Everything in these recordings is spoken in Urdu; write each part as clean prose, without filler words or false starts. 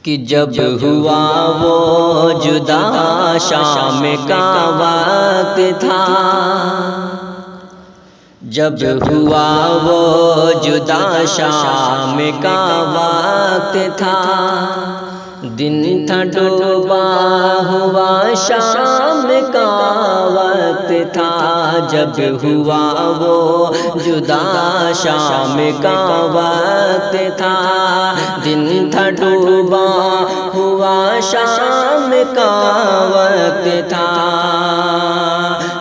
کہ جب ہوا وہ جدا شام کا وقت تھا، جب ہوا وہ جدا شام کا وقت تھا، دن تھا ڈوبا ہوا شام کا وقت تھا، جب ہوا وہ جدا شام کا وقت تھا، دن تھا ڈوبا ہوا شام کا وقت تھا،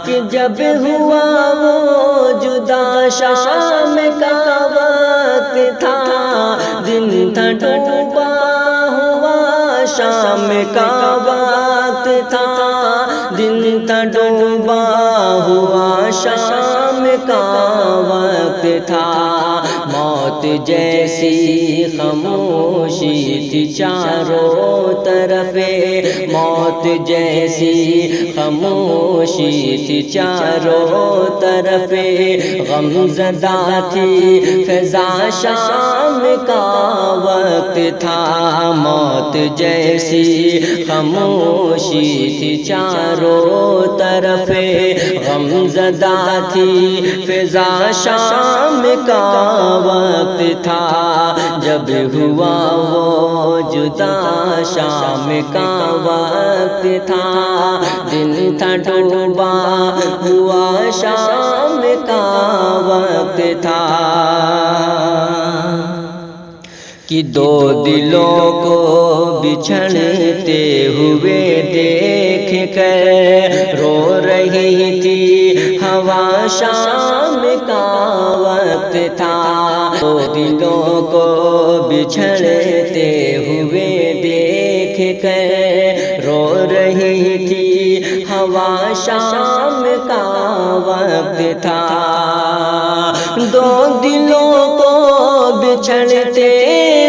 کہ جب ہوا وہ جدا شام کا وقت تھا، دن تھا ڈوبا شام کا وقت تھا، دن تھا ڈوبا ہوا شام کا وقت تھا، موت جیسی خاموشی تھی چاروں طرف، موت جیسی خاموشی تھی چاروں طرف، غم زدہ تھی فضا شام کا وقت تھا، موت جیسی خاموشی تھی چاروں طرف، غم زدہ تھی فضا شام کا وقت تھا، جب ہوا وہ جدا شام کا وقت تھا، دن تھا ڈوبا ہوا شام کا وقت تھا، کہ دو دلوں کو بچھڑتے ہوئے دیکھ کر رو رہی تھی ہوا شام کا وقت تھا، دو دلوں کو بچھڑتے ہوئے دیکھ کر رو رہی تھی ہوا شام کا وقت تھا، دو دلوں کو بچھڑتے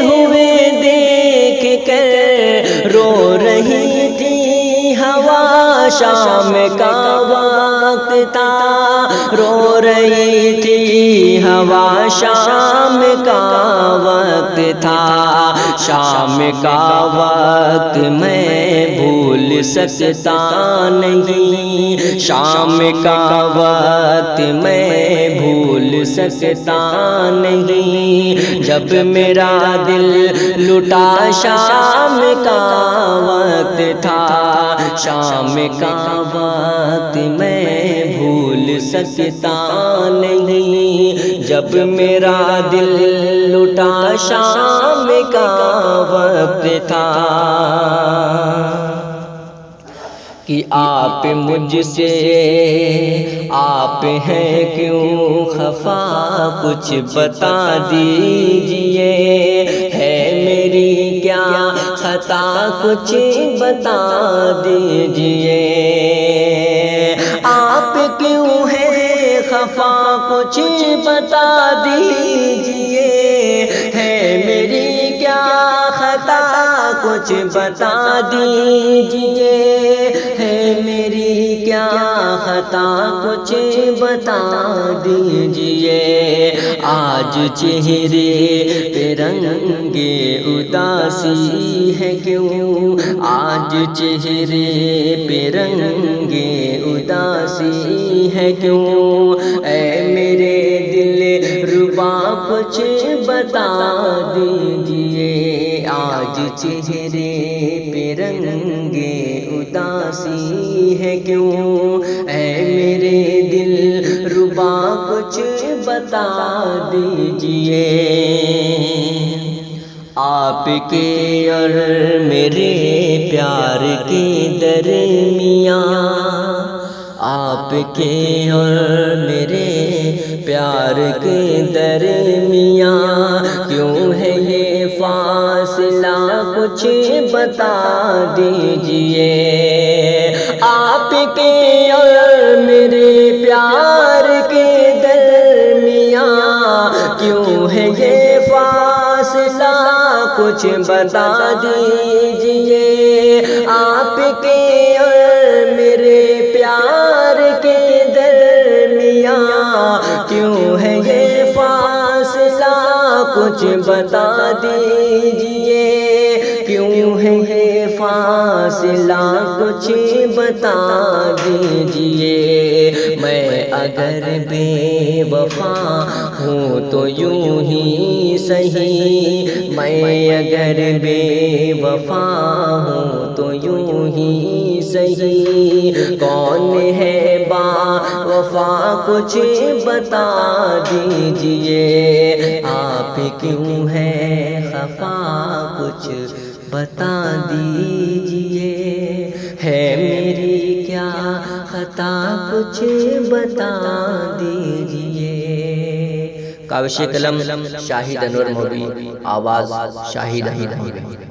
ہوئے دیکھ کر رو رہی تھی ہوا شام کا وقت تھا، رو رہی تھی ہوا شام کا وقت تھا، شام کا وقت میں بھول سکتا نہیں، شام کا وقت میں بھول سکتا نہیں، جب میرا دل لٹا شام کا وقت تھا، شام کا وقت میں بھول سکتا نہیں، جب میرا دل لٹا شام کا وقت تھا، کہ آپ مجھ سے آپ ہیں کیوں خفا، کچھ بتا دیجئے، ہے میری کیا خطا، کچھ بتا دیجئے، آپ کیوں ہیں خفا، کچھ بتا دیجئے، ہے میری کیا خطا، کچھ بتا دیجئے، ہے میری کیا خطا، کچھ بتا دیجئے، آج چہرے پہ رنگ اداسی ہے کیوں، آج چہرے پہ رنگ اداسی ہے کیوں، اے میرے دل ربا کچھ بتا دیجئے، آج چہرے پہ رنگ اداسی ہے کیوں، اے میرے دل ربا کچھ بتا دیجئے، آپ کے اور میرے پیار کے درمیان، آپ کے اور میرے پیار کے درمیان کیوں ہے یہ فاصلہ، کچھ بتا دیجئے، آپ کے اور میرے پیار کے درمیان کیوں ہے یہ فاصلہ، کچھ بتا دیجئے، آپ کے اور میرے پیار کے درمیان کیوں ہے یہ فاصلہ، کچھ بتا دیجئے، کیوں ہے یہ فاصلہ کچھ بتا دیجئے، میں اگر بے وفا ہوں تو یوں ہی سہی، میں اگر بے وفا ہوں تو یوں ہی سہی، کون ہے با وفا کچھ بتا دیجئے، آپ کیوں ہے خفا کچھ بتا دیجئے، ہے میری کیا خطا کچھ بتا دیجئے۔ کاوش قلم شاہد انور مولوی، آواز شاہد احمد۔